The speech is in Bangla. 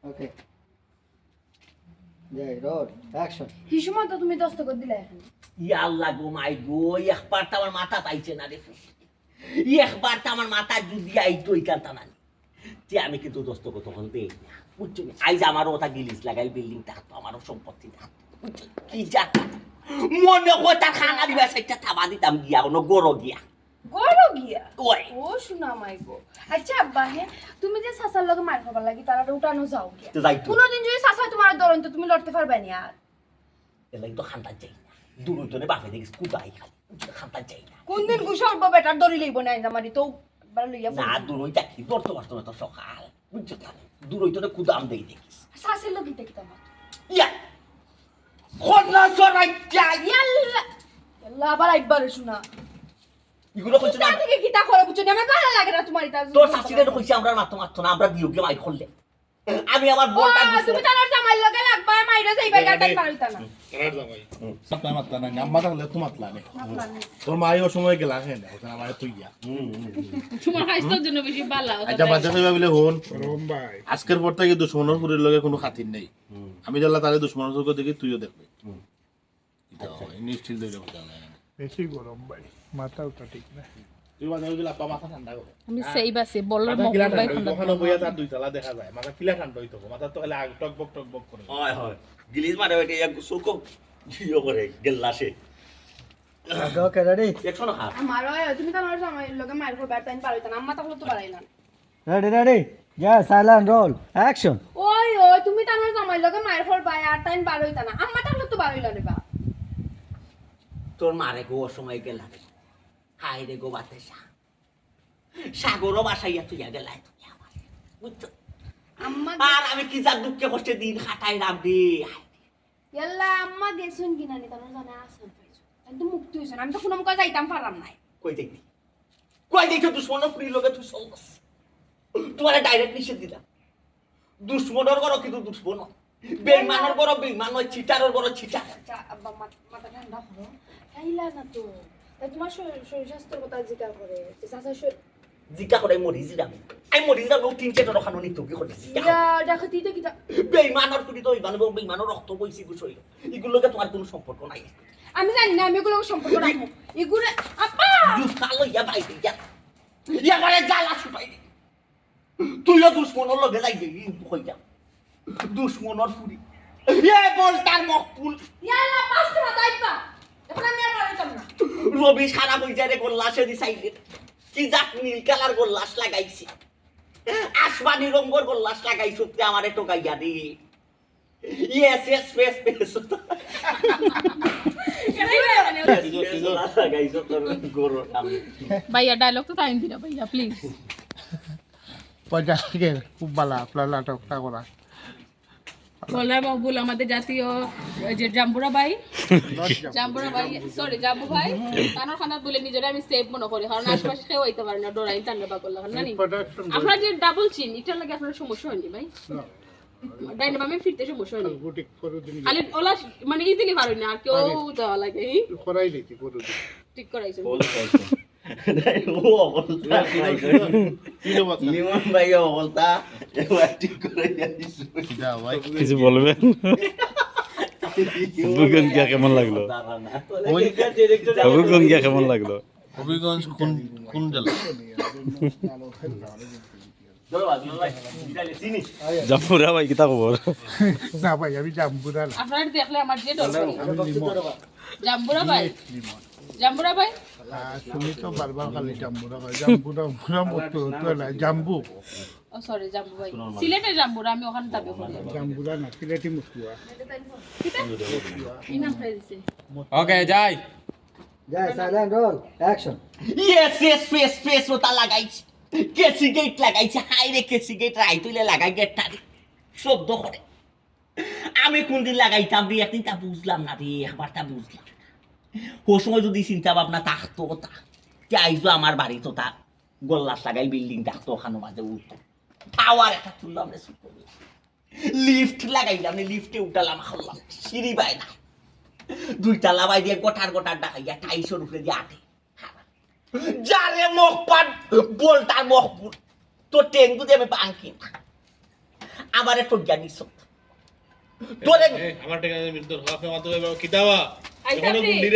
ওকে যাই রোড অ্যাকশন হিসমত তো তুমি দস্ত করে দিলে এখন ইয়া আল্লাহ গো মাই গো একবার তো আমার মাথা পাইছে না রে একবার তো আমার মাথা যদি আইতো এইখানটা না যে আমি কিন্তু দোস্ত কত তখন দেই না বুঝছো আইজ আমারও ওটা গিলিস লাগাই বিল্ডিং থাকতো আমারও সম্পত্তি থাকতো কি জাতা মনে কথা খানা দিবা সেটা থাবা দিতাম গিয়া কোনো গরো গিয়া ওই ও শোনা মাই গো আচ্ছা আব্বা হে তুমি যে সাসার লগে মার খাবার লাগি তারা উঠানো যাও গিয়া তো যাইতো কোনদিন যদি সাসা তোমার ধরেন তো তুমি লড়তে পারবে না আর এলাই তো খান্তা যাই না দূরজনে বাপে দেখি কুদাই খালি খান্তা যাই না কোনদিন গুছর বেটার দড়ি লইব না জামারি তো বার লইয়া না দূরই দেখি দরতে পারতো না তো সকাল বুঝছো না দূরই তো কুদাম দেই দেখিস সাসের লগে দেখি তোমার ইয়া খোলা সরাই যাই ইয়াল্লা ইয়াল্লা আবার একবার শোনা এগুলো কইছ না থেকে কি তা করে বুঝছো না আমার ভালো লাগে না তোমার এটা তোর শাশুড়ি কইছে আমরা মাত্র না আমরা দিও গে মাই করলে আমি আমার বলটা তুমি তার জামাই লগে লাগবা মাইরা যাইবা গাটাই পারিতা না এরার জামাই সাপলা মাতলা না আম্মা তাহলে তো মাতলা নে তোর মাই ও সময় গেলা হেন এখন আমার তুইয়া তোমার হাইস্তর জন্য বেশি বালা আচ্ছা বাচ্চা কইবা বলে হন রম ভাই আজকের পর থেকে দুশমনের পুরির লগে কোনো খাতির নাই আমি জানলা তারে দুশমনের চোখ দেখি তুইও দেখবি এটা নিশ্চিত হয়ে যাবে বেশি গরম ভাই মাথাটা ঠিক না তুই বাজার গেলে আপা মাথা ঠান্ডা করে আমি সেই বাসে বললাম মাথা কিলা মোবাইল ঠান্ডা ঠান্ডা ওখানে বইয়া তার দুই তলা দেখা যায় মাথা কিলা ঠান্ডা হইতো মাথা তো খালি আগ টক বক করে হয় হয় গিলিস মারে ওইটা এক সুকো জিও করে গেল্লাসে ওকে রেডি দেখছো না আমার তুমি তার জামাই লগে মার খাবার তাই পারিতা না আম্মা তাহলে তো বাড়াইলা রেডি রেডি ইয়া সাইলেন্ট রোল অ্যাকশন ওই তুমি তার জামাই লগে মার খাবার আর তাই বাড়াইতা না আম্মা তাহলে তো বাড়াইলা রে বা তোর মারে গো সময় গেলা হাই রে গো বাতে সাগরও বাসাইয়া তুই গেলাই তুই আমার বুঝছো আম্মা আর আমি কি যা দুঃখে কষ্টে দিন খাটাই রাম রে ইয়াল্লা আম্মা গেছুন কিনা নি তার জানা আসল পাইছো কিন্তু মুক্তি হইছ আমি তো কোনো মুকা যাইতাম পারাম নাই কই যাইতি দুশ্মনের পুরি লগে তুই চলস তোমারে ডাইরেক্ট নিষেধ দিলাম দুশ্মনের বড় কিন্তু দুশ্মন বেইমানের বড় বেইমান নয় চিটারের বড় চিটার আচ্ছা আব্বা মাথা ঠান্ডা করো খাইলা না তো তাই তোমার শরীর স্বাস্থ্যের কথা জিজ্ঞাসা করে যে চাচা জিজ্ঞা করে মরিজিরাম আমি মরিজিরাম তিন চারটা রখানো নিত কি করে দেখো তুই তো কি বেইমানের পুরি তো বেইমানের রক্ত বইছি গুছই এগুলোকে তোমার কোনো সম্পর্ক নাই আমি জানি না আমি এগুলো সম্পর্ক রাখবো এগুলো আপা কালো ইয়া বাইরে ইয়া মানে জ্বালা ছুটাই দি তুইও দুশ্মনের লগে যাই দিবি হই যা দুশ্মনের পুরি এ বল তার মকপুল ইয়াল্লা পাঁচটা দাইবা এখন আমি আর পারতাম না রবি সারা হই যায় রে গোল্লাসে দি সাইডে কি জাত নীল কালার গোল্লাস লাগাইছি আসমানি রঙের গোল্লাস লাগাইছো তে আমারে টোকাইয়া দি ইয়েস ইয়েস ফেস ফেস লাগাইছো তোর গরো নামে ভাইয়া ডায়লগ তো টাইম দিরা ভাইয়া প্লিজ পয়সা থেকে খুব ভালো আপনার নাটকটা করা বললাম মকবুল আমাদের জাতীয় যে জাম্বুরা ভাই সরি জাম্বু ভাই তানোর খানা বলে নিজেরা আমি সেভ মনে করি কারণ আশেপাশে কেউ হইতে পারে না ডরাই টান্ডা বা করলাম না আপনার যে ডাবল চিন এটার লাগে আপনার সমস্যা হয়নি ভাই ডাইনে বামে ফিরতে সমস্যা হয়নি খালি ওলা মানে ইজিলি পারুন না আর কেউ দেওয়া লাগে করাই দিতি পুরো ঠিক করাইছো লিমন ভাই অবস্থা ঠিক করে কিছু বলবেন অভিজ্ঞান গিয়া কেমন লাগলো অভিজ্ঞান গিয়া কেমন লাগলো হবিগঞ্জ কোন জেলা জাম্পুরা ভাই কিতা খবর না ভাই আমি জাম্বুরা না আপনারা দেখলে আমার যে ডর জাম্বুরা ভাই তুমি তো বারবার খালি জাম্বুরা ভাই জাম্বুরা পুরা মতো হতো না জাম্বু ও সরি জাম্বু ভাই সিলেটের জাম্বুরা আমি ওখানে দাবি করি জাম্বুরা না সিলেটি মুসুয়া ইনাম প্রাইজে ওকে যাই যাই silent roll action yes yes face face ওটা লাগাইছি কেসি গেট লাগাইছে হাই রে কেসি গেট রাই তুইলে লাগাই গেটটা শব্দ করে আমি কোনদিন লাগাইতাম রে একদিন তা বুঝলাম না রে একবার তা বুঝলাম ও সময় যদি চিন্তা ভাবনা থাকতো তা কে আইজো আমার বাড়ি তো তা গোল্লাস লাগাই বিল্ডিং থাকতো ওখানে মাঝে উঠতো টাওয়ার একটা তুললাম রে লিফট লাগাইলাম লিফটে উঠালাম হারলাম সিঁড়ি বাই না দুইটা লাভাই দিয়ে গোটার ডাকাইয়া 250 উপরে দিয়ে আটে যারে মুখ পাট বলতার মুখ তোর টেং যদি আমি ভাঙি না আমার একটু জ্ঞানিস তোরে আমার টাকা মিন্দর হাফে মাত্র কিতাবা আইসা এখনো আপনি। গুন্ডি